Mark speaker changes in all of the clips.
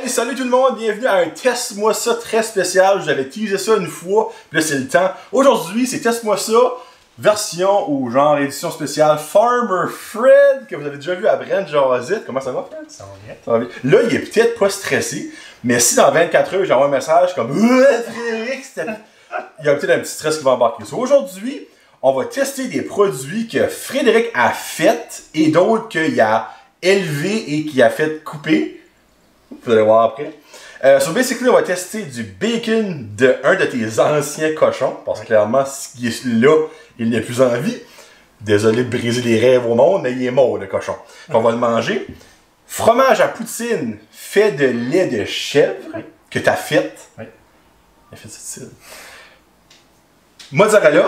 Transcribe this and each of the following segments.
Speaker 1: Hey, salut tout le monde, bienvenue à un Teste-moi ça très spécial. J'avais teasé ça une fois, puis là c'est le temps. Aujourd'hui, c'est Teste-moi ça, version ou genre édition spéciale Farmer Fred, que vous avez déjà vu à Brent Jazit. Comment ça va, Fred?
Speaker 2: Ça va bien.
Speaker 1: Ça va bien. Là, il est peut-être pas stressé, mais si dans 24 heures, j'envoie un message comme Frédéric, il y a peut-être un petit stress qui va embarquer. So, aujourd'hui, on va tester des produits que Frédéric a fait et d'autres qu'il a élevé et qu'il a fait couper. Vous allez voir après. So basically, on va tester du bacon de un de tes anciens cochons. Parce que clairement, s'il est là, il n'est plus en vie. Désolé de briser les rêves au monde, mais il est mort, le cochon. On va le manger. Fromage à poutine fait de lait de chèvre que tu as fait.
Speaker 2: Oui.
Speaker 1: Il a fait ce style. Mozzarella,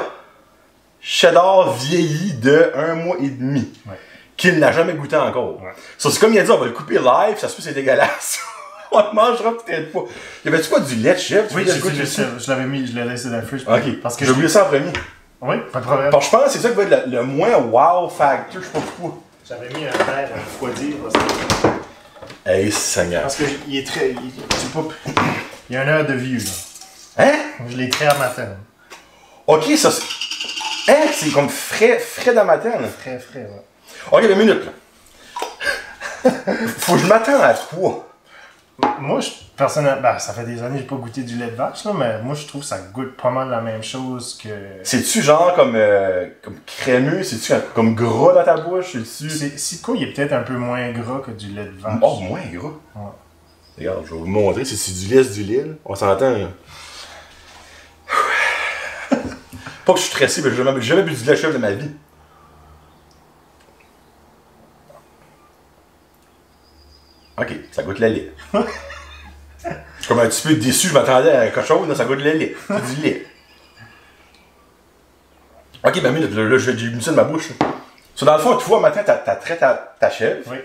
Speaker 1: cheddar vieilli de 1 mois et demi.
Speaker 2: Ouais.
Speaker 1: Qu'il n'a jamais goûté encore.
Speaker 2: Ouais.
Speaker 1: So, c'est comme il a dit, on va le couper live, ça se peut c'est dégueulasse. On le mangera peut-être pas. Y avait-tu pas du lait de chèvre?
Speaker 2: Oui, je l'avais mis, je l'ai laissé dans le fridge.
Speaker 1: Ok,
Speaker 2: Parce que
Speaker 1: j'ai oublié ça en premier.
Speaker 2: Oui, pas de problème.
Speaker 1: Parce que je pense que c'est ça qui va être le moins wow factor, je sais pas pourquoi.
Speaker 2: J'avais mis un verre à refroidir.
Speaker 1: Hey, Seigneur.
Speaker 2: Parce qu'il est très. Il y a une heure de vieux, là.
Speaker 1: Hein?
Speaker 2: Je l'ai créé à matin.
Speaker 1: Ok, ça c'est. Hein? C'est comme frais dans ma tête.
Speaker 2: Frais, ouais.
Speaker 1: Ok, 2 minutes là. Faut que je m'attende à quoi?
Speaker 2: Moi, personnellement, ça fait des années que j'ai pas goûté du lait de vache, là, mais moi, je trouve que ça goûte pas mal la même chose que.
Speaker 1: C'est-tu genre comme crémeux? C'est-tu comme gras dans ta bouche? C'est-tu.
Speaker 2: Si quoi, il est peut-être un peu moins gras que du lait de vache.
Speaker 1: Oh, moins gras?
Speaker 2: Ouais.
Speaker 1: Regarde, je vais vous montrer. C'est du lait, c'est du lait. Là. On s'entend. Là. Pas que je suis stressé, mais j'ai jamais bu du lait de chèvre de ma vie. Ok, ça goûte le lait. Je suis comme un petit peu déçu, je m'attendais à quelque chose, là, ça goûte le lait. C'est du lait. Ok, ben minute, là, j'ai mis ça de ma bouche. So, dans le fond, tu vois, matin, t'as traité ta chèvre.
Speaker 2: Oui.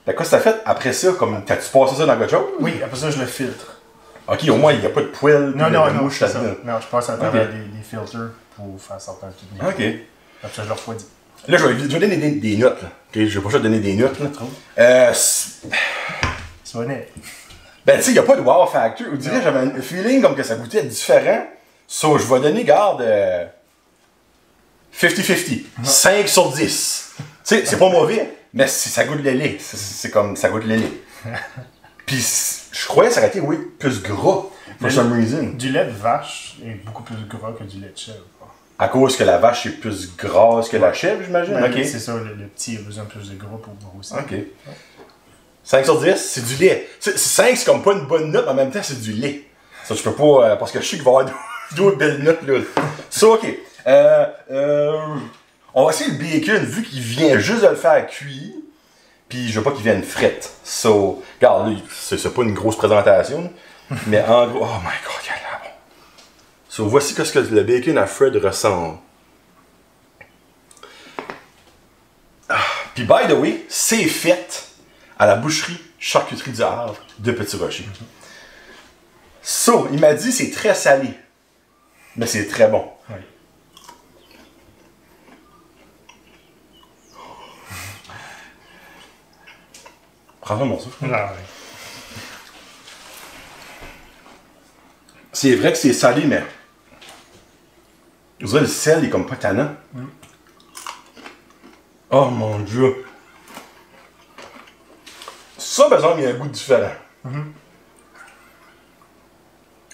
Speaker 1: Fait qu'est-ce que t'as fait après ça? Comme, t'as-tu passé ça dans quelque chose?
Speaker 2: Oui, après ça, je le filtre.
Speaker 1: Ok, au moins, il n'y a pas de poêle.
Speaker 2: Non,
Speaker 1: de
Speaker 2: non,
Speaker 1: mouche
Speaker 2: c'est ça.
Speaker 1: là-dedans.
Speaker 2: Non, je passe à travers des filters pour faire sortir un petit peu.
Speaker 1: Ok.
Speaker 2: Après ça, je le refroidis.
Speaker 1: Là, je vais donner des notes. Là. Okay, je vais pas juste donner des notes. Là.
Speaker 2: C'est honnête.
Speaker 1: Ben, tu sais, il n'y a pas de wow factor. On dirait j'avais un feeling comme que ça goûtait différent. So, je vais donner, garde, 50-50. 5 sur 10. Tu sais, c'est pas mauvais, mais ça goûte le lait. C'est comme, ça goûte le lait. Puis, je croyais que ça aurait été, oui, plus gras, for some reason.
Speaker 2: Du lait de vache est beaucoup plus gras que du lait de chèvre.
Speaker 1: À cause que la vache est plus grasse que la chèvre, j'imagine.
Speaker 2: Ben,
Speaker 1: Ok.
Speaker 2: c'est ça, le petit a besoin de plus de gras pour grossir.
Speaker 1: Ok. 5 sur 10, c'est du lait. 5, c'est comme pas une bonne note, mais en même temps, c'est du lait. Ça, je peux pas. Parce que je sais qu'il va y avoir d'autres belles notes, là. Ça, ok. On va essayer le bacon, vu qu'il vient juste de le faire cuire. Puis je veux pas qu'il vienne frette. So, regarde, là, c'est pas une grosse présentation. Mais en gros. Oh my god, il a l'air bon. So, voici ce que le bacon à Fred ressemble. Puis, by the way, c'est fait à la boucherie charcuterie du Havre de Petit-Rocher. So, il m'a dit c'est très salé, mais c'est très bon.
Speaker 2: Oui.
Speaker 1: Prends un morceau.
Speaker 2: Ah, oui.
Speaker 1: C'est vrai que c'est salé, mais vous voyez, le sel est comme pas tannant. Oh mon dieu. Ça, par exemple, il y a un goût différent.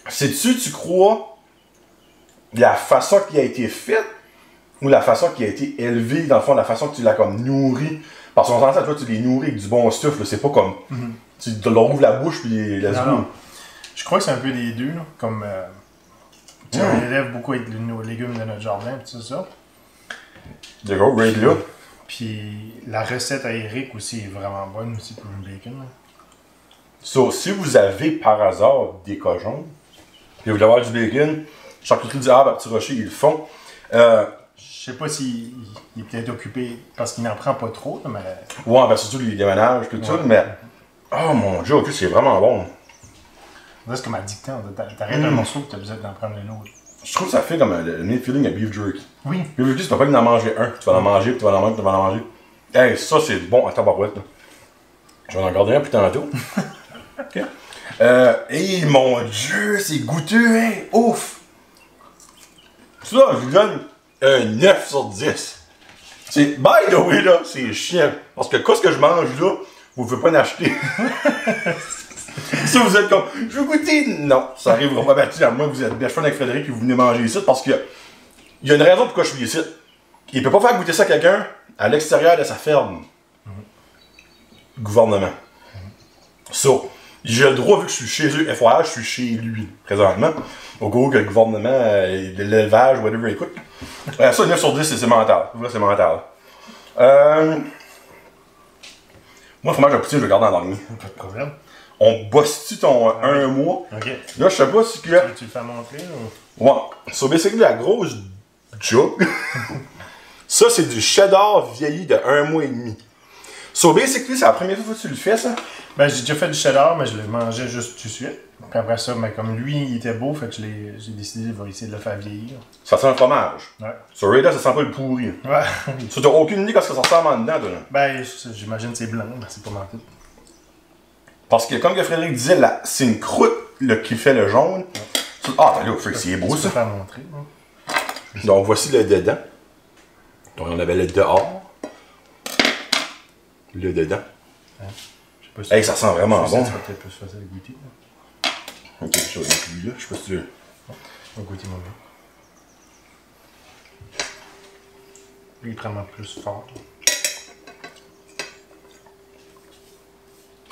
Speaker 1: Sais-tu, tu crois, la façon qui a été faite ou la façon qui a été élevée, dans le fond, la façon que tu l'as comme nourri? Parce qu'on s'entend, toi, tu les nourris avec du bon stuff, là. C'est pas comme. Tu leur ouvres la bouche puis let's go.
Speaker 2: Je crois que c'est un peu des deux, là. Comme. On élève beaucoup avec nos légumes de notre jardin, et tout ça.
Speaker 1: De gros, right là.
Speaker 2: Puis la recette à Eric aussi est vraiment bonne aussi pour le bacon. Là.
Speaker 1: So, si vous avez par hasard des cochons, et vous voulez avoir du bacon, charcuterie du Havre à Petit-Rocher, ils le font.
Speaker 2: Je sais pas s'il est peut-être occupé parce qu'il n'en prend pas trop, là, mais.
Speaker 1: Ouais, ben surtout les déménages, tout ça, mais. Oh mon dieu, ok, c'est vraiment bon.
Speaker 2: C'est comme addictant. T'arrêtes un morceau et t'as besoin d'en prendre un autre.
Speaker 1: Je trouve que ça fait comme un feeling à beef jerky.
Speaker 2: Oui.
Speaker 1: Beef jerky, c'est pas que d'en manger un, tu vas en manger, puis tu vas en manger, puis tu vas en manger. Hey, ça c'est bon à tabarouette. Là. Je vais en garder un plus tantôt. Ok. Et mon Dieu, c'est goûteux, hein! Ouf! Ça, je vous donne un 9 sur 10. C'est, by the way, là, c'est chiant. Parce que qu'est-ce que je mange là, vous ne pouvez pas en acheter. Ça, vous êtes comme, je veux goûter. Non, ça arrivera pas. Ben, à moi, vous êtes best friend avec Frédéric et vous venez manger ici parce que il y a une raison pourquoi je suis ici. Il peut pas faire goûter ça à quelqu'un à l'extérieur de sa ferme. Gouvernement. So, j'ai le droit, vu que je suis chez eux, FYI, je suis chez lui, présentement. Au gros que le gouvernement, l'élevage, whatever, écoute. Ça, 9 sur 10, c'est mental. Là, c'est mental. Moi, le fromage à poutine, je le garde dans l'ornie.
Speaker 2: Pas de problème.
Speaker 1: On bosse-tu ton 1 mois?
Speaker 2: Ok.
Speaker 1: Là, je sais pas si que.
Speaker 2: Tu le fais montrer ou?
Speaker 1: Ouais. So, basically, la grosse joke. Ça, c'est du cheddar vieilli de 1 mois et demi. So, basically, c'est la première fois que tu le fais, ça?
Speaker 2: Ben, j'ai déjà fait du cheddar, mais je le mangeais juste tout de suite. Puis après ça, ben, comme lui, il était beau, fait que j'ai décidé de essayer de le faire vieillir.
Speaker 1: Ça sent le fromage.
Speaker 2: Ouais.
Speaker 1: Sur Raider, ça sent pas le pourri.
Speaker 2: Ouais.
Speaker 1: So, t'as aucune idée de ce que ça ressemble en dedans, toi, là?
Speaker 2: Ben, j'imagine que c'est blanc, mais c'est pas mental.
Speaker 1: Parce que, comme que Frédéric disait, là, c'est une croûte là, qui fait le jaune. Ouais. Ah, là, c'est beau, ça.
Speaker 2: Je peux faire montrer. Hein.
Speaker 1: Donc, voici le dedans. Donc, on avait le dehors. Le dedans.
Speaker 2: Hein? Je sais pas si
Speaker 1: Hey, ça sent vraiment bon.
Speaker 2: Ça va peut-être plus facile à goûter. Là.
Speaker 1: Ok, je vais inclure là. Je sais pas si tu veux.
Speaker 2: On va goûter mon vin. Lui, il est vraiment plus fort.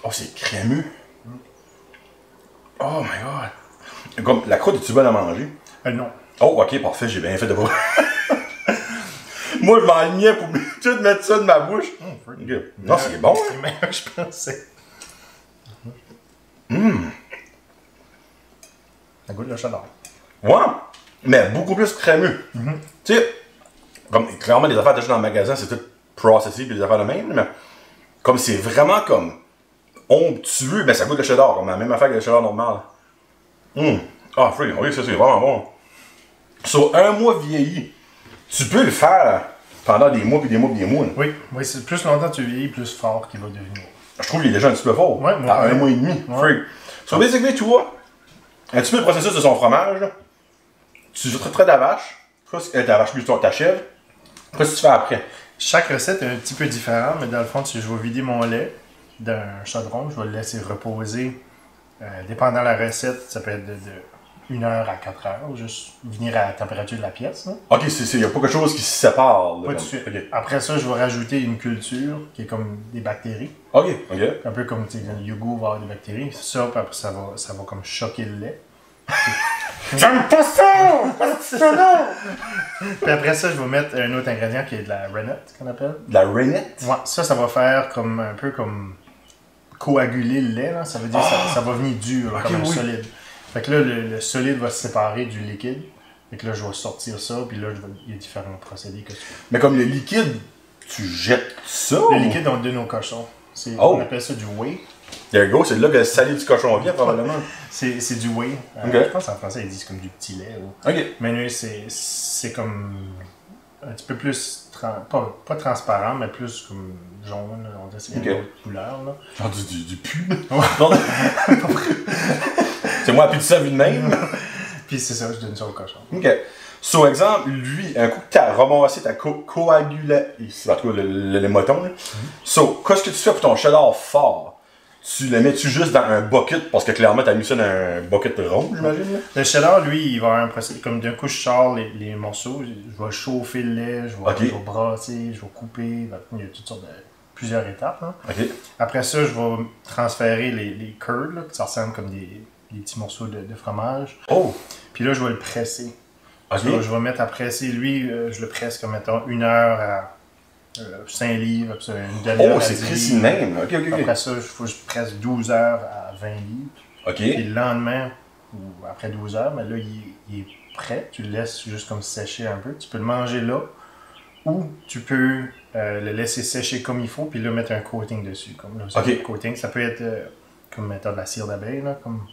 Speaker 1: Oh, c'est crémeux. Oh my god. Comme, la croûte, est-tu bonne à manger?
Speaker 2: Non.
Speaker 1: Oh, ok, parfait, j'ai bien fait de voir. Moi, je m'enlignais pour tout mettre ça de ma bouche. Okay. Non, c'est bon.
Speaker 2: C'est meilleur que je pensais. Ça goûte le cheddar.
Speaker 1: Ouais, mais beaucoup plus crémeux. Tu sais, comme clairement, les affaires d'achat dans le magasin, c'est tout processé puis les affaires de même, mais comme c'est vraiment comme onctueux, ben ça goûte le cheddar, comme la même affaire que le cheddar normal. Ah, free, oui, ça c'est vraiment bon. Sur 1 mois vieilli, tu peux le faire pendant des mois puis des mois puis des mois.
Speaker 2: Oui, oui, c'est plus longtemps tu vieillis, plus fort qu'il va devenir.
Speaker 1: Je trouve qu'il est déjà un petit peu fort.
Speaker 2: Ouais, moi,
Speaker 1: à 1 mois et demi.
Speaker 2: Ouais.
Speaker 1: Free. So basically, tu vois, un petit peu le processus de son fromage, là. Tu traiterais ta vache, ta vache plutôt, ta chèvre. Qu'est-ce que tu fais après?
Speaker 2: Chaque recette est un petit peu différente, mais dans le fond, je vais vider mon lait d'un chaudron, je vais le laisser reposer. Dépendant de la recette, ça peut être de 1 heure à 4 heures, juste venir à la température de la pièce. Là.
Speaker 1: Ok, il n'y a pas quelque chose qui se sépare. Là,
Speaker 2: Pas tout de suite.
Speaker 1: Okay.
Speaker 2: Après ça, je vais rajouter une culture qui est comme des bactéries.
Speaker 1: Ok, ok.
Speaker 2: Un peu comme le yogourt va avoir des bactéries. Ça, puis après, ça va comme choquer le lait.
Speaker 1: J'aime pas ça!
Speaker 2: Puis après ça, je vais mettre un autre ingrédient qui est de la renette, qu'on appelle.
Speaker 1: De la renette?
Speaker 2: Ouais, ça va faire comme un peu comme coaguler le lait. Là. Ça veut dire que ça va venir dur, là, comme un solide. Fait que là, le solide va se séparer du liquide. Fait que là, je vais sortir ça, puis là, il y a différents procédés que tu fais.
Speaker 1: Mais comme le liquide, tu jettes ça?
Speaker 2: Le liquide, on le donne au cochon. On appelle ça du whey.
Speaker 1: There you go, c'est là que le salé du cochon vient, probablement.
Speaker 2: C'est du whey.
Speaker 1: Okay.
Speaker 2: Je pense qu'en français, ils disent comme du petit lait. Ou...
Speaker 1: Ok.
Speaker 2: Mais nous, c'est comme un petit peu plus, pas transparent, mais plus comme jaune. Là. On dirait que c'est une autre couleur. Là.
Speaker 1: Genre du pub? C'est moi, plus de ça vu de même.
Speaker 2: Puis c'est ça, je donne ça au cochon.
Speaker 1: Ok. So, exemple, lui, un coup que tu as ramassé ta coagulation, en tout cas le moton, là. So, qu'est-ce que tu fais pour ton cheddar fort? Tu le mets-tu juste dans un bucket, parce que clairement, tu as mis ça dans un bucket rond, j'imagine?
Speaker 2: Le cheddar, lui, il va avoir un procédé. Comme d'un coup, je sors les morceaux, je vais chauffer le lait, je vais brasser, je vais couper. Il y a toutes sortes de. Plusieurs étapes. Hein.
Speaker 1: Okay.
Speaker 2: Après ça, je vais transférer les curds, là, ça ressemble comme des petits morceaux de fromage.
Speaker 1: Oh!
Speaker 2: Puis là, je vais le presser.
Speaker 1: Okay.
Speaker 2: Là, je vais mettre à presser. Lui, je le presse comme, mettons, 1 heure à 5 livres, puis ça, une demi-heure.
Speaker 1: Oh, c'est précis même. Okay.
Speaker 2: Après ça, il faut que je presse 12 heures à 20 livres.
Speaker 1: OK.
Speaker 2: Puis le lendemain, ou après 12 heures, mais là, il est prêt. Tu le laisses juste comme sécher un peu. Tu peux le manger là. Ou tu peux le laisser sécher comme il faut, puis là, mettre un coating dessus. Comme là,
Speaker 1: okay.
Speaker 2: Coating, ça peut être comme mettre de la cire d'abeille, là, comme...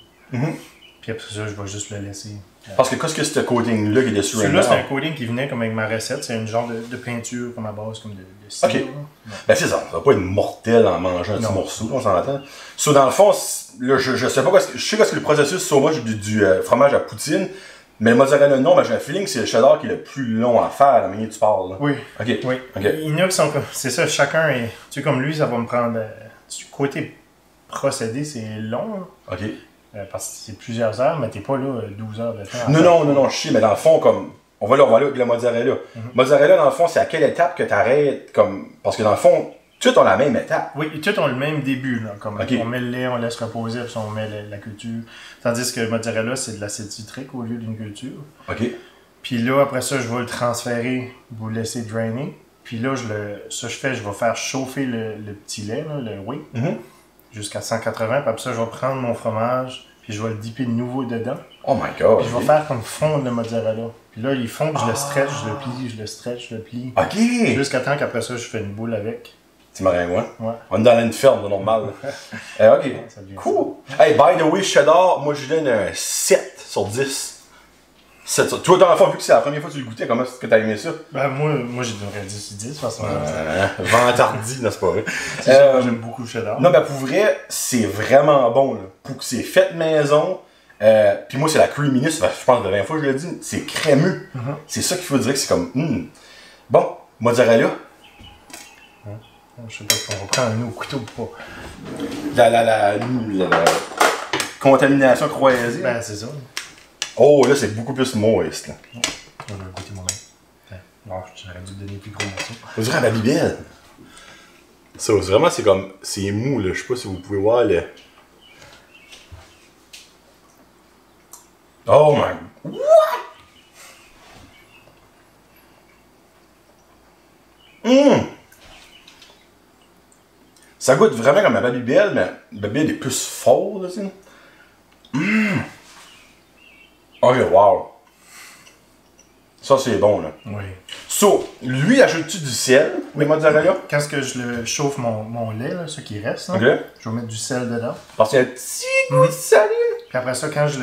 Speaker 2: Puis après ça, je vais juste le laisser
Speaker 1: Parce que qu'est-ce que ce coating-là qui est dessus?
Speaker 2: Celui-là, c'est un coating qui venait comme avec ma recette. C'est une genre de peinture comme à base, comme de cire.
Speaker 1: Ok. Ben c'est ça. Ça va pas être mortel en mangeant un petit morceau, on s'entend. So, dans le fond, là, je sais pas quoi. Je sais que c'est le processus so much du fromage à poutine. Mais le mozzarella non, ben j'ai un feeling que c'est le cheddar qui est le plus long à faire, la manière que tu parles. Là.
Speaker 2: Oui.
Speaker 1: Ok.
Speaker 2: Oui.
Speaker 1: Okay.
Speaker 2: Il y en a qui sont comme. C'est ça, chacun est. Tu sais, comme lui, ça va me prendre. Du côté procédé, c'est long. Là.
Speaker 1: Ok.
Speaker 2: Parce que c'est plusieurs heures, mais t'es pas là 12 heures de temps.
Speaker 1: Non, je sais, mais dans le fond, comme. On va là avec le mozzarella. Mozzarella, dans le fond, c'est à quelle étape que tu arrêtes comme. Parce que dans le fond, tout ont la même étape.
Speaker 2: Oui, tout ont le même début. Là, comme
Speaker 1: okay.
Speaker 2: On met le lait, on laisse reposer, puis on met la culture. Tandis que le mozzarella, c'est de l'acide citrique au lieu d'une culture.
Speaker 1: OK.
Speaker 2: Puis là, après ça, je vais le transférer, vous le laisser drainer. Puis là, je vais faire chauffer le petit lait, là, le whey, jusqu'à 180. Puis après ça, je vais prendre mon fromage, puis je vais le dipper de nouveau dedans.
Speaker 1: Oh my god.
Speaker 2: Puis je vais faire comme fondre le mozzarella. Puis là, il fond, je le stretch, je le plie, je le stretch, je le plie.
Speaker 1: OK.
Speaker 2: Jusqu'à temps qu'après ça, je fais une boule avec.
Speaker 1: Tu m'aurais moi?
Speaker 2: Ouais.
Speaker 1: On est dans une ferme, normal. OK. Cool. Hey, by the way, cheddar, moi je donne un 7 sur 10. 7 sur... Toi, dans le fond, vu que c'est la première fois que tu le goûtais, comment est-ce que t'as aimé ça?
Speaker 2: Ben, moi j'ai donné 10 sur 10, de toute façon.
Speaker 1: Ventardi, n'est-ce pas vrai?
Speaker 2: J'aime beaucoup le cheddar.
Speaker 1: Non, mais pour vrai, c'est vraiment bon. Là. Pour que c'est fait maison. Puis moi, c'est la creaminess, je pense que la dernière fois que je l'ai dit, c'est crémeux. C'est ça qu'il faut dire que c'est comme. Bon, mozzarella.
Speaker 2: Je sais pas si on va prendre un autre couteau ou pas.
Speaker 1: La contamination croisée.
Speaker 2: Ben, c'est ça.
Speaker 1: Oh, là, c'est beaucoup plus moist. Là.
Speaker 2: Je vais goûter moi-même. Non, j'aurais dû donner plus gros morceau.
Speaker 1: On dirait à la Babybel. Ça, vraiment, c'est comme. C'est mou, là. Je sais pas si vous pouvez voir le. Oh my. What? Ça goûte vraiment comme la Babybel, mais la Babybel est plus fort, là, tu sais. Ok, wow. Ça, c'est bon, là.
Speaker 2: Oui.
Speaker 1: So, lui, ajoute-tu du sel, les mozzarella?
Speaker 2: Quand je le chauffe mon lait, là, ce qui reste, là,
Speaker 1: Okay.
Speaker 2: je vais mettre du sel dedans.
Speaker 1: Parce qu'il y a un petit goût de salé.
Speaker 2: Puis après ça, quand je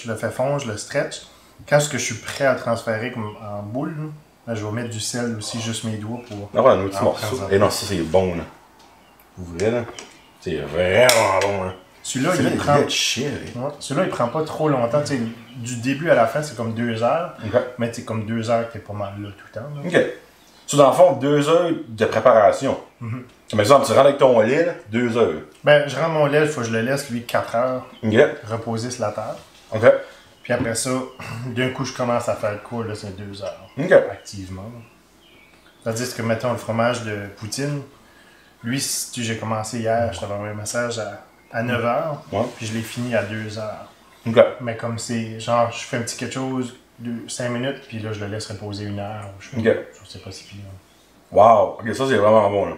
Speaker 2: le fais fondre, je le stretch. Quand je suis prêt à le transférer comme en boule, là, je vais mettre du sel aussi, juste mes doigts pour.
Speaker 1: On va un autre morceau. Et non, ça, c'est bon, là. Vous voulez, là? C'est vraiment bon, là.
Speaker 2: Celui-là, celui-là, il prend pas trop longtemps. T'sais, du début à la fin, c'est comme 2 heures.
Speaker 1: Okay.
Speaker 2: Mais c'est comme 2 heures que t'es pas mal là tout le temps. Là.
Speaker 1: OK. So, dans le fond, 2 heures de préparation. Par exemple, tu rentres avec ton lait, là, 2 heures.
Speaker 2: Ben, je rends mon lait, il faut que je le laisse, lui, 4 heures.
Speaker 1: OK.
Speaker 2: Reposer sur la table.
Speaker 1: OK.
Speaker 2: Puis après ça, d'un coup, je commence à faire le cours, là, c'est 2 heures.
Speaker 1: OK.
Speaker 2: Activement. C'est-à-dire que, mettons, le fromage de poutine, lui, si j'ai commencé hier, je t'avais envoyé un message à 9 heures, puis je l'ai fini à 2 heures.
Speaker 1: OK.
Speaker 2: Mais comme c'est, genre, je fais un petit quelque chose, 5 minutes, puis là, je le laisse reposer 1 heure. Je sais pas si pire.
Speaker 1: Wow. OK, ça, c'est vraiment bon, là.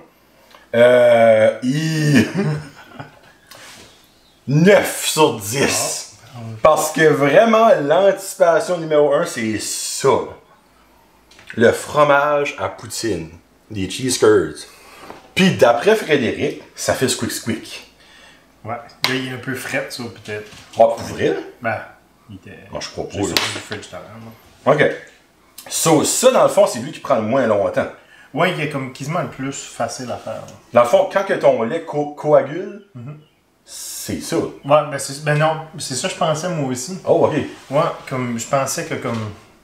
Speaker 1: 9 sur 10. Parce que vraiment, l'anticipation numéro 1, c'est ça. Le fromage à poutine. Des cheese curds. Puis d'après Frédéric, ça fait squick.
Speaker 2: Ouais. Là, il est un peu frais, ça, peut-être.
Speaker 1: Ah, pour vrai?
Speaker 2: Ben, il était.
Speaker 1: Moi, je crois pas.
Speaker 2: J'ai sorti du fridge tout à l'heure.
Speaker 1: OK. So, ça, dans le fond, c'est lui qui prend le moins longtemps.
Speaker 2: Ouais, il est comme quasiment le plus facile à faire. Là.
Speaker 1: Dans le fond, quand que ton lait coagule, c'est ça.
Speaker 2: Ouais, ben non, c'est ça que je pensais moi aussi.
Speaker 1: Oh, OK.
Speaker 2: Ouais, comme je pensais que comme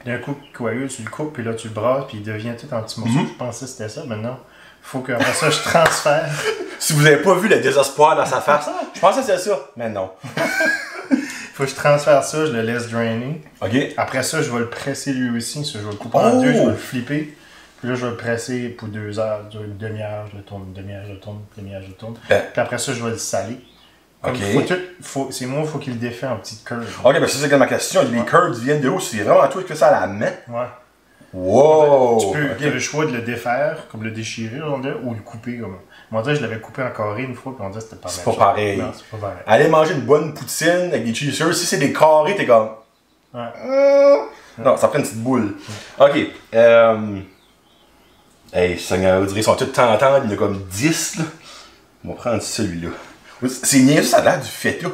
Speaker 2: d'un coup, coagule, tu le coupes, puis là, tu le brasses, puis il devient tout en petits morceaux. Je pensais que c'était ça, mais non. Faut qu'après ça, je transfère.
Speaker 1: Si vous avez pas vu le désespoir dans sa face, je pensais que c'était ça, mais non.
Speaker 2: Faut que je transfère ça, je le laisse drainer.
Speaker 1: OK.
Speaker 2: Après ça, je vais le presser lui aussi. Ça, je vais le couper en deux, je vais le flipper. Puis là, je vais le presser pour 2 heures, une demi-heure, je le tourne, une demi-heure, je le tourne, une demi-heure, je le tourne. Puis après ça, je vais le saler. Comme c'est moi, il faut qu'il le défait en petites curves.
Speaker 1: OK, ben ça, c'est ma question. Les curds viennent de où? C'est vraiment toi que ça à la main?
Speaker 2: Ouais.
Speaker 1: Wow!
Speaker 2: Tu as le choix de le défaire, comme le déchirer, ou le couper. Comme... Moi, je l'avais coupé en carré une fois, puis on disait que c'était pas
Speaker 1: C'est pas pareil.
Speaker 2: Non, c'est pas pareil.
Speaker 1: Aller manger une bonne poutine avec des cheesers, si c'est des carrés, t'es comme...
Speaker 2: Ouais.
Speaker 1: Non, ça prend une petite boule. OK. Hey, ça, vous direz, ils sont tous tentants, il y en a comme 10, là. On va prendre celui-là. C'est niaiseux, ça a l'air du feta.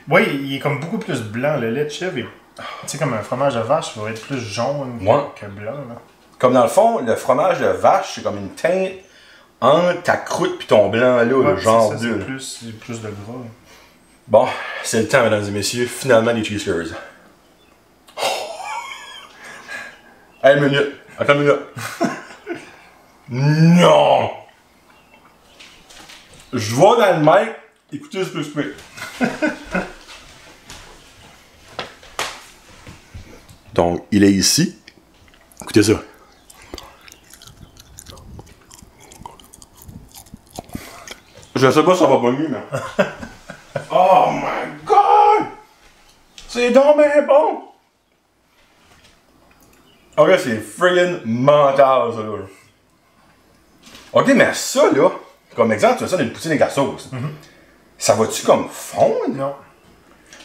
Speaker 2: Oui, il est comme beaucoup plus blanc. Le lait de chèvre est sais, comme un fromage de vache, va être plus jaune que blanc. Là.
Speaker 1: Comme dans le fond, le fromage de vache, c'est comme une teinte entre ta croûte et ton blanc, là, le genre
Speaker 2: ça,
Speaker 1: d'huile.
Speaker 2: C'est plus de gras.
Speaker 1: Bon, c'est le temps, mesdames et messieurs, finalement, des cheese curds. Hey, une minute. Attends une minute. Non! Je vais dans le mic, écoutez ce que je peux. Donc, il est ici. Écoutez ça. Je sais pas si ça va pas mieux, mais. Oh my god! C'est donc bien bon! Ok, c'est friggin' mental, ça, là. Ok, mais ça, là, comme exemple, tu as ça dans une poutine avec la sauce. Ça va-tu comme fondre?
Speaker 2: Non.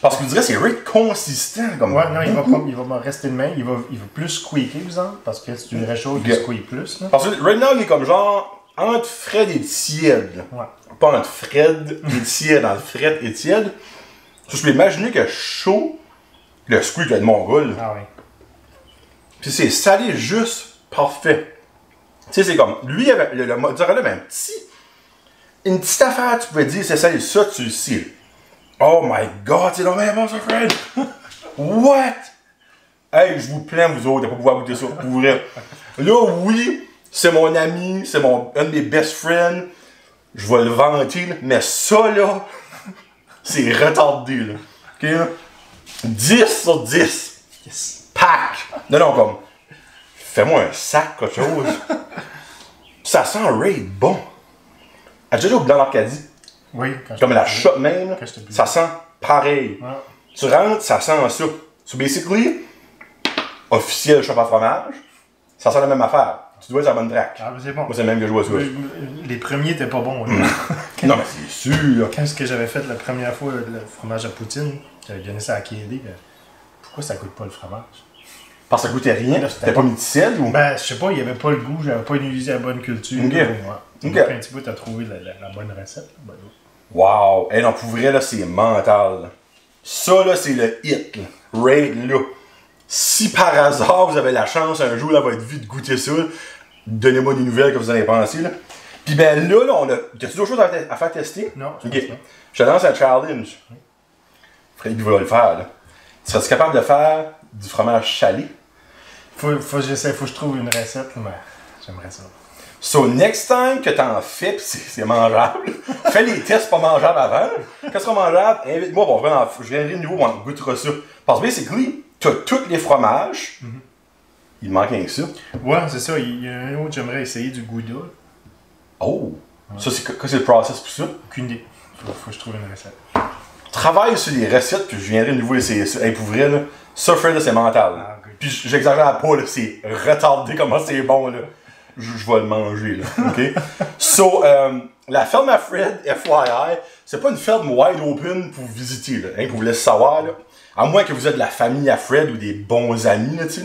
Speaker 1: Parce que je dirais que c'est really consistant. Comme...
Speaker 2: Ouais, non, il va rester de même. Il va plus squeaker, exemple, parce que si tu le réchauffes, il squeak plus. Là.
Speaker 1: Parce que right now, il est comme genre entre Fred et tiède.
Speaker 2: Ouais.
Speaker 1: Pas entre Fred et tiède, entre Fred et tiède. Je peux imaginer que chaud, le squeak va être mongol.
Speaker 2: Ah oui.
Speaker 1: Puis c'est salé juste parfait. Tu sais, c'est comme, lui, le mozzarella avait une petite affaire, tu pouvais dire, c'est salé, ça, tu le sais. Oh my god, c'est dommage bon ça, Fred! What? Hey, je vous plains, vous autres, de pas pouvoir goûter ça, pour vrai. Là, oui, c'est mon ami, c'est un de mes best friends. Je vais le vanter, là, mais ça, là, c'est retardé, là. Ok, là? 10 sur 10.
Speaker 2: Yes.
Speaker 1: Pack! Non, comme, fais-moi un sac, quelque chose. Ça sent raid bon. As-tu déjà au Blanc d'Arcadie?
Speaker 2: Oui,
Speaker 1: comme la shop même, ça sent pareil.
Speaker 2: Ouais.
Speaker 1: Tu rentres, ça sent ça. So basically, officiel shop à fromage, ça sent la même affaire. Tu dois être à la bonne track.
Speaker 2: Ah, mais c'est bon.
Speaker 1: Moi, c'est le même que je vois ça.
Speaker 2: Les premiers étaient pas bons. Là.
Speaker 1: Non, mais c'est sûr.
Speaker 2: Quand ce que j'avais fait la première fois, le fromage à poutine, j'avais donné ça à Kédé. Pourquoi ça goûte pas le fromage?
Speaker 1: Parce que ça goûtait rien. T'as pas mis de sel ou?
Speaker 2: Ben, je sais pas, il y avait pas le goût, j'avais pas utilisé la bonne culture.
Speaker 1: Ok.
Speaker 2: Donc, un petit peu, t'as trouvé la bonne recette. Ben,
Speaker 1: Wow! Hey, non, pour vrai, là, c'est mental. Là. Ça, là, c'est le hit. Là. Raid, là. Si par hasard, vous avez la chance un jour dans votre vie de goûter ça, donnez-moi des nouvelles que vous en avez pensé, là. Puis ben là, on a... T'as-tu d'autres choses à faire tester?
Speaker 2: Non,
Speaker 1: ok. Je te lance un challenge. Freddy va le faire, là. Serais-tu capable de faire du fromage salé?
Speaker 2: Faut que j'essaie, faut que je trouve une recette, mais j'aimerais ça.
Speaker 1: So, next time que t'en fais, pis c'est mangeable, fais les tests pas mangeables avant. Quand ce sera mangeable, invite-moi, je viendrai de nouveau, on goûtera ça. Parce que basically, t'as tous les fromages, il manque rien que ça.
Speaker 2: Ouais, c'est ça, il y a un autre, j'aimerais essayer du Gouda.
Speaker 1: Oh! Ça, c'est quoi c'est le process pour ça?
Speaker 2: Aucune idée. Faut que je trouve une recette.
Speaker 1: Travaille sur les recettes, puis je viendrai de nouveau essayer ça. Hey, pour vrai, là, ça, Fred, là, c'est mental.
Speaker 2: Ah, good.
Speaker 1: Puis j'exagère pas, là, c'est retardé comment c'est bon, là. Je vais le manger, là, ok? So, la ferme à Fred, FYI, c'est pas une ferme wide open pour visiter, là, hein, pour vous laisser savoir, là. À moins que vous êtes de la famille à Fred ou des bons amis, là, tu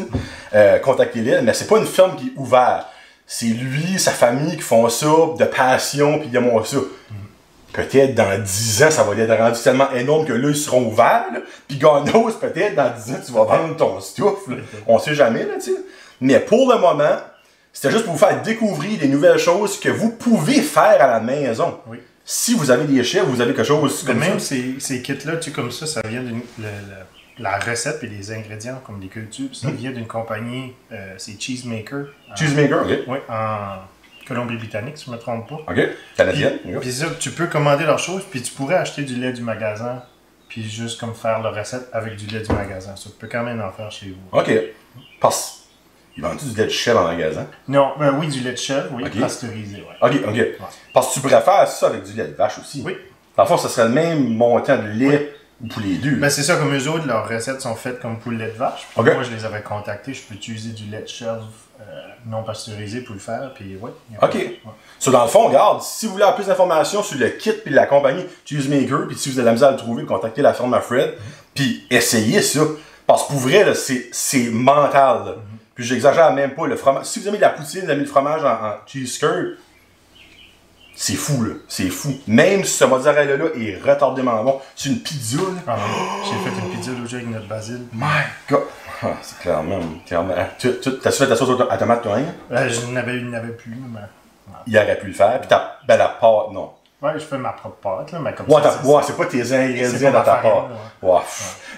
Speaker 1: sais, contactez-les, mais c'est pas une ferme qui est ouverte. C'est lui, sa famille qui font ça de passion, puis ils aiment ça. Peut-être dans 10 ans, ça va être rendu tellement énorme que là, ils seront ouverts, là. Puis God knows, peut-être dans 10 ans, tu vas vendre ton stuff, là. On sait jamais, là, tu sais. Mais pour le moment, c'était juste pour vous faire découvrir des nouvelles choses que vous pouvez faire à la maison.
Speaker 2: Oui.
Speaker 1: Si vous avez des chefs, vous avez quelque chose comme
Speaker 2: même
Speaker 1: ça.
Speaker 2: ces kits-là, tu sais, comme ça vient d'une... La recette et les ingrédients, comme des cultures, ça vient d'une compagnie, c'est Cheesemaker.
Speaker 1: Cheesemaker, ok.
Speaker 2: Oui, en Colombie-Britannique, si je ne me trompe pas.
Speaker 1: Ok. Canadienne.
Speaker 2: Puis ça, tu peux commander leurs choses, puis tu pourrais acheter du lait du magasin, puis juste comme faire la recette avec du lait du magasin. Ça, tu peux quand même en faire chez vous.
Speaker 1: Ok. Parce ils vendent du lait de chèvre en magasin?
Speaker 2: Non, ben oui, du lait de chèvre, oui,
Speaker 1: okay.
Speaker 2: pasteurisé, ouais.
Speaker 1: Ok, ok. Ouais. Parce que tu pourrais faire ça avec du lait de vache aussi.
Speaker 2: Oui.
Speaker 1: Dans le fond, ce serait le même montant de lait pour les deux.
Speaker 2: Ben c'est ça, comme eux autres, leurs recettes sont faites comme pour le lait de vache.
Speaker 1: Okay.
Speaker 2: Moi, je les avais contactés, je peux utiliser du lait de chèvre non pasteurisé pour le faire, puis ouais.
Speaker 1: Ok. Ouais. So, dans le fond, regarde, si vous voulez avoir plus d'informations sur le kit puis la compagnie Cheesemaker, puis si vous avez la misère à le trouver, contactez la firme à Fred, puis essayez ça. Parce que pour vrai, là, c'est mental. Là. Puis j'exagère même pas. Le fromage. Si vous aimez de la poutine, vous aimez le fromage en cheese curd, C'est fou, là. C'est fou. Même si ce mozzarella-là est retardément bon, c'est une pizza, là.
Speaker 2: Ah non, j'ai fait une pizza l'autre jour avec notre basil.
Speaker 1: My God! Ah, c'est clairement. T'as-tu fait ta sauce à tomate, toi, hein?
Speaker 2: Je n'avais plus, mais...
Speaker 1: Il aurait pu le faire. Puis ben, la pâte, non.
Speaker 2: Ouais, je fais ma propre pâte, là, mais comme
Speaker 1: Ouais,
Speaker 2: ça.
Speaker 1: c'est pas tes ingrédients dans ta pâte. Ouais.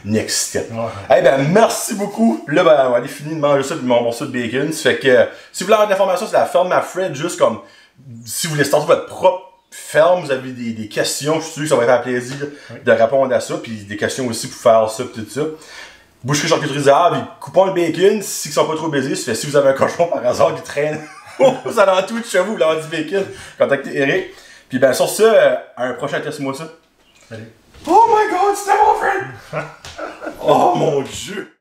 Speaker 1: Next step.
Speaker 2: Ouais.
Speaker 1: Eh ben, merci beaucoup. Là, ben, on va aller finir de manger ça puis mon morceau de bacon. Ça fait que, si vous voulez avoir de l'information sur la ferme à Fred, juste comme, si vous voulez starter votre propre ferme, vous avez des questions, je suis sûr que ça va faire plaisir de répondre à ça, puis des questions aussi pour faire ça, puis tout ça. Boucherie charcuterie Arve, coupons le bacon, si ils sont pas trop baisés, ça fait si vous avez un cochon par hasard qui traîne aux alentours de chez vous, vous l'avez du bacon, contactez Eric. Puis ben sur ça, un prochain test-moi ça.
Speaker 2: Allez.
Speaker 1: Oh my God, c'était mon friend! Oh mon Dieu!